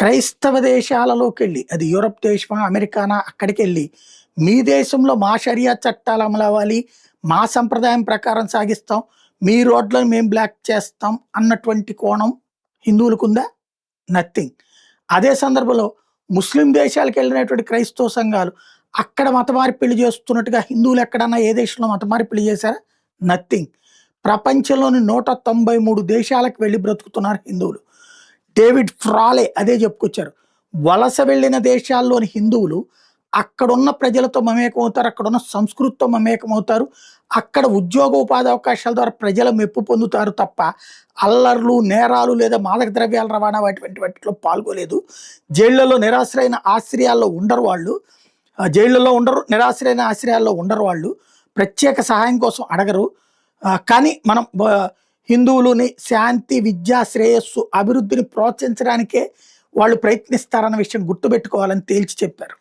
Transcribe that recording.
క్రైస్తవ దేశాలలోకెళ్ళి, అది యూరప్ దేశమా, అమెరికానా, అక్కడికెళ్ళి మీ దేశంలో మా షరియా చట్టాలు అమలవ్వాలి, మా సంప్రదాయం ప్రకారం సాగిస్తాం, మీ రోడ్లను మేము బ్లాక్ చేస్తాం అన్నటువంటి కోణం హిందువులకుందా? నథింగ్. అదే సందర్భంలో ముస్లిం దేశాలకెళ్ళినటువంటి క్రైస్తవ సంఘాలు అక్కడ మత మార్పిడి చేస్తున్నట్టుగా హిందువులు ఎక్కడన్నా ఏ దేశంలో మత మార్పిడి చేశారా? నథింగ్. ప్రపంచంలోని 193 దేశాలకు వెళ్ళి బ్రతుకుతున్నారు హిందువులు. డేవిడ్ ఫ్రాలే అదే చెప్పుకొచ్చారు. వలస వెళ్ళిన దేశాల్లోని హిందువులు అక్కడున్న ప్రజలతో మమేకమవుతారు, అక్కడున్న సంస్కృతితో మమేకమవుతారు, అక్కడ ఉద్యోగ ఉపాధి అవకాశాల ద్వారా ప్రజల మెప్పు పొందుతారు తప్ప అల్లర్లు, నేరాలు లేదా మాదక ద్రవ్యాల రవాణా వాటిలో పాల్గొలేదు. జైళ్లలో నిరాశ్రయణ ఆశ్రయాల్లో ఉండరు వాళ్ళు, జైళ్లలో ఉండరు, నిరాశ్రయణ ఆశ్రయాల్లో ఉండరు వాళ్ళు, ప్రత్యేక సహాయం కోసం అడగరు. కానీ మనం హిందువులని శాంతి, విద్య, శ్రేయస్సు, అభివృద్ధిని ప్రోత్సహించడానికే వాళ్ళు ప్రయత్నిస్తారన్న విషయం గుర్తుపెట్టుకోవాలని తేల్చి చెప్పారు.